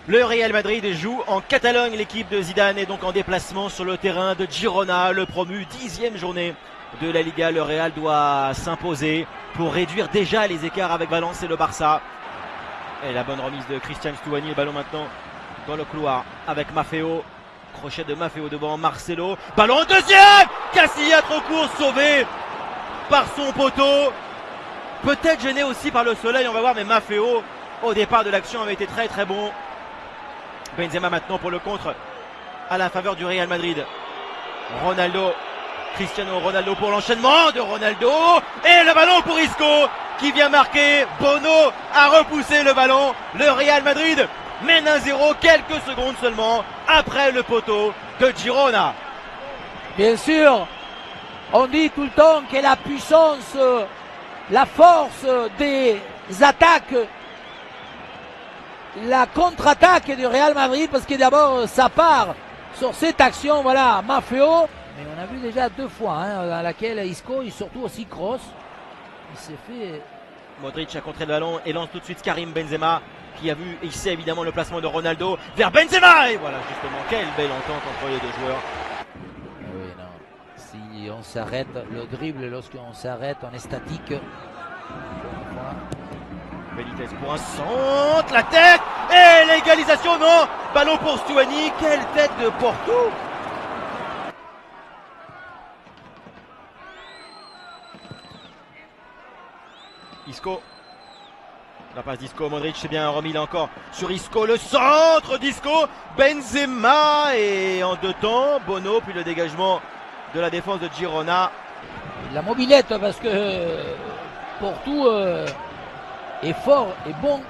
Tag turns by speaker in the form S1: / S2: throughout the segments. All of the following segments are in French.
S1: Le Real Madrid joue en Catalogne. L'équipe de Zidane est donc en déplacement sur le terrain de Girona, le promu 10e journée de la Liga. Le Real doit s'imposer pour réduire déjà les écarts avec Valence et le Barça. Et la bonne remise de Christian Stuani, le ballon maintenant dans le couloir avec Maffeo. Crochet de Maffeo devant Marcelo. Ballon deuxième, Casilla trop court, sauvé par son poteau. Peut-être gêné aussi par le soleil, on va voir, mais Maffeo au départ de l'action avait été très très bon. Benzema maintenant pour le contre à la faveur du Real Madrid. Ronaldo, Cristiano Ronaldo pour l'enchaînement de Ronaldo. Et le ballon pour Isco qui vient marquer. Bono a repoussé le ballon. Le Real Madrid mène 1-0 quelques secondes seulement après le poteau de Girona.
S2: Bien sûr, on dit tout le temps que la puissance, la force des attaques, la contre-attaque du Real Madrid, parce que d'abord ça part sur cette action, voilà, Maffeo. Mais on a vu déjà deux fois dans laquelle Isco, et surtout aussi Kroos, il s'est fait...
S1: Modric a contré le ballon et lance tout de suite Karim Benzema qui a vu, il sait évidemment le placement de Ronaldo vers Benzema. Et voilà justement, quelle belle entente entre les deux joueurs.
S2: Oui, non. Si on s'arrête, le dribble, lorsqu'on s'arrête, on est statique.
S1: Benitez pour un centre, la tête et l'égalisation, non, ballon pour Stuani, quelle tête de Porto. Isco, la passe d'Isco, Modric c'est bien remis là encore sur Isco, le centre d'Isco, Benzema et en deux temps, Bono, puis le dégagement de la défense de Girona.
S2: La mobilette parce que Porto est fort et bon.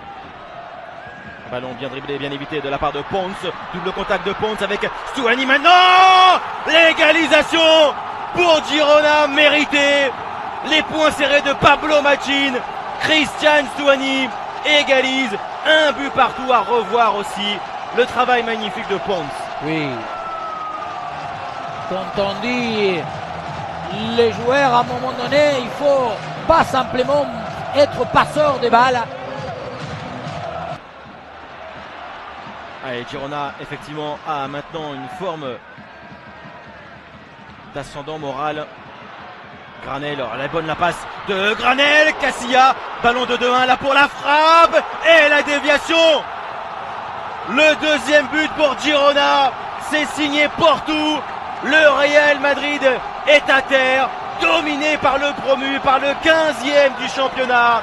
S1: Ballon bien dribblé, bien évité de la part de Ponce. Double contact de Ponce avec Stuani maintenant. L'égalisation pour Girona, mérité. Les points serrés de Pablo Machin. Christian Stuani égalise. Un but partout, à revoir aussi le travail magnifique de Ponce.
S2: Oui. Quand on dit les joueurs à un moment donné, il faut pas simplement être passeur de balles.
S1: Allez, Girona effectivement a maintenant une forme d'ascendant moral. Granel, alors la bonne la passe de Granel, Casilla, ballon de 2-1 là pour la frappe et la déviation. Le deuxième but pour Girona, c'est signé Porto. Le Real Madrid est à terre, dominé par le promu, par le 15e du championnat.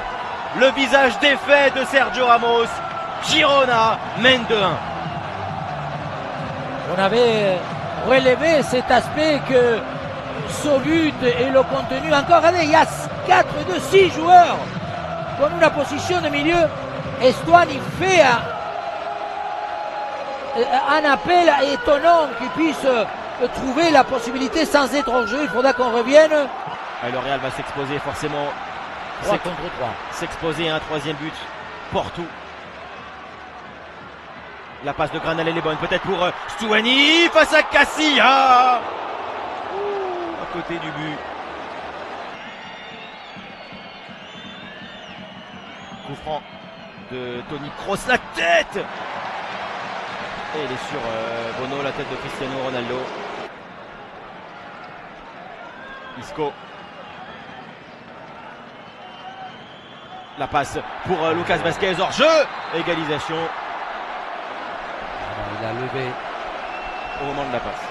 S1: Le visage défait de Sergio Ramos. Girona mène 2-1.
S2: On avait relevé cet aspect que ce but et le contenu, encore, regardez, il y a 4 de 6 joueurs dans la position de milieu. Et Stuani fait un appel étonnant qu'il puisse trouver la possibilité sans être hors jeu. Il faudra qu'on revienne.
S1: Et le Real va s'exposer forcément.
S2: 3 contre 3.
S1: S'exposer à un troisième but. Porto. La passe de Granel elle est bonne. Peut-être pour Stuani face à Casilla. À côté du but. Coup franc de Toni Kroos. La tête. Et il est sur Bono, la tête de Cristiano Ronaldo. Isco. La passe pour Lucas Vazquez hors jeu. Égalisation.
S2: Il a levé
S1: au moment de la passe.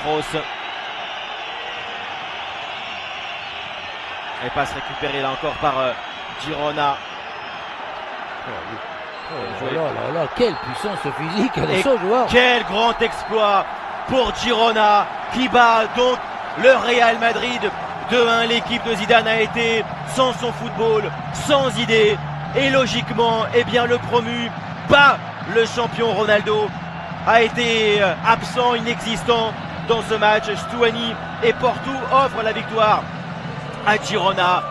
S1: Kroos. Et passe récupérée là encore par Girona.
S2: Quelle puissance physique de ce joueur.
S1: Quel grand exploit pour Girona qui bat donc le Real Madrid 2-1. L'équipe de Zidane a été sans son football, sans idée. Et logiquement, eh bien, le promu bat le champion. Ronaldo a été absent, inexistant dans ce match. Stuani et Porto offrent la victoire à Girona.